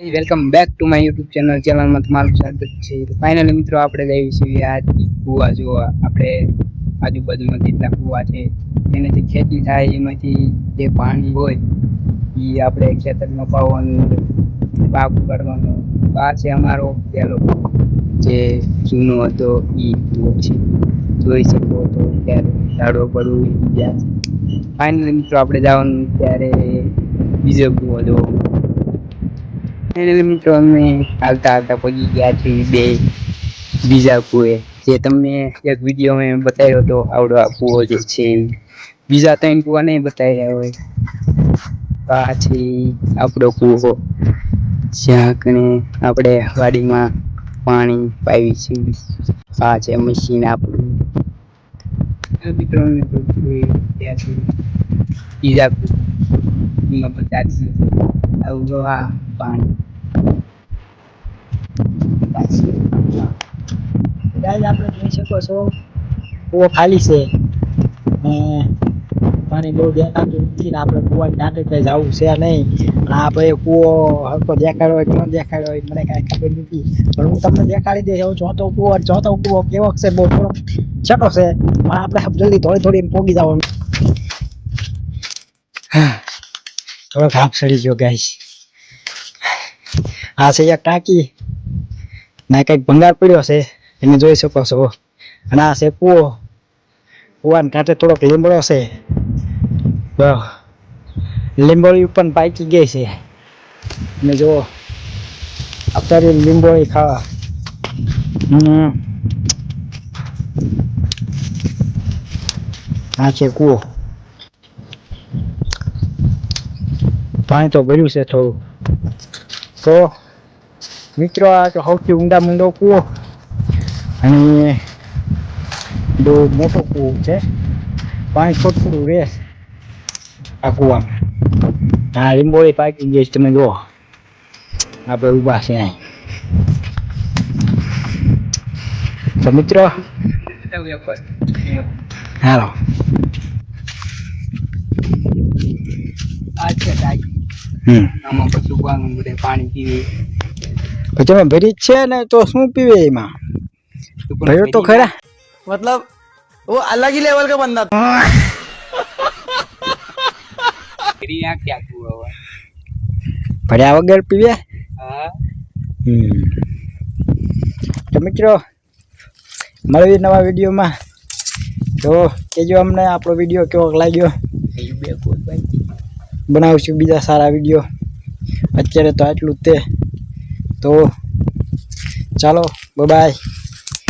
Welcome back to my YouTube ચેનલમાં તમારું સ્વાગત છે. ફાઇનલી મિત્રો આપણે જઈએ છીએ આ કુવા જોવા. આપણે આજુબાજુમાં જેટલા કુવા છે એને જે ખેતી થાય એમાંથી જે પાણી હોય એ આપણે ખેતરમાં પાવાનું, પાક ઉગાડવાનો. આ છે અમારો પહેલો જે જૂનો હતો એ કુવો છે. જોઈ શકો તો ત્યારે ઝાડો પડવું ગયા છે. ફાઇનલી મિત્રો આપણે જવાનું ત્યારે બીજો કુવો જોવો. મિત્રો અમે આવતા પગી ગયા છીએ બે બીજા કુએ, જે તમને એક વિડીયો મેં બતાવ્યો હતો. આવડો આ કુવો જે છે બીજા 3 કુવા નહીં બતાવ્યા હોય. આ છે આપણો કુવો, જ્યાં કણે આપણે વાડીમાં પાણી પાવી છીએ. આ છે મશીન આપણું. મિત્રો બીજા કુવા બતાવીએ આવડો આ પાણી. આપણે જોઈ શકો છો કુવો ખાલી છે. પાણી બહુ દેખાતું નથી ને આપણે કુવાની ટાંકે જવું છે નહીં. આપણે કુવો હરકો દેખાડ્યો હોય ન દેખાડ્યો હોય મને કાંઈ ખબર નથી, પણ હું તમને દેખાડી દઈશ. હું ચોથો કુવો કેવો છે, બહુ થોડો છેટો છે. આપણે જલ્દી થોડી પોગી જવાનું. થોડોક હાફ સડી ગયો ગાઈસ. આ છે એક ટાંકી ના કંઈક ભંગાર પડ્યો છે એને જોઈ શકો છો. અને આ છે કુવો. કુવાને કાંઠે થોડોક લીમડો છે. લીંબોળી પણ પાકી ગઈ છે. અને જો અત્યારે લીંબોળી ખાવા. આ છે કુવો. પાણી તો ભર્યું છે થોડું. તો મિત્રો આ તો સૌથી ઊંડો કૂવો અને બહુ મોટો કૂવો છે. પાણી થોડું રહે આ કૂવામાં. હા, લીંબોળી પાકી ગઈ તમે જુઓ. આપણે ઊભા છે અહીં. તો મિત્રો હાલો, આ છે આમાં પછી બધે પાણી પીવે. પછી તમે ભરી જ છે ને તો શું પીવે એમાં? ભર્યો તો ખરા, मतलब वो अलग ही लेवल का बंदा था। ભર્યા વગર પીવે. તો મિત્રો મળવી નવા વિડીયોમાં. તો કેજો અમને આપણો વિડીયો કેવો લાગ્યો. બનાવશું બીજા સારા વિડીયો. અત્યારે તો આટલું જ તે. તો ચાલો, બાય બાય.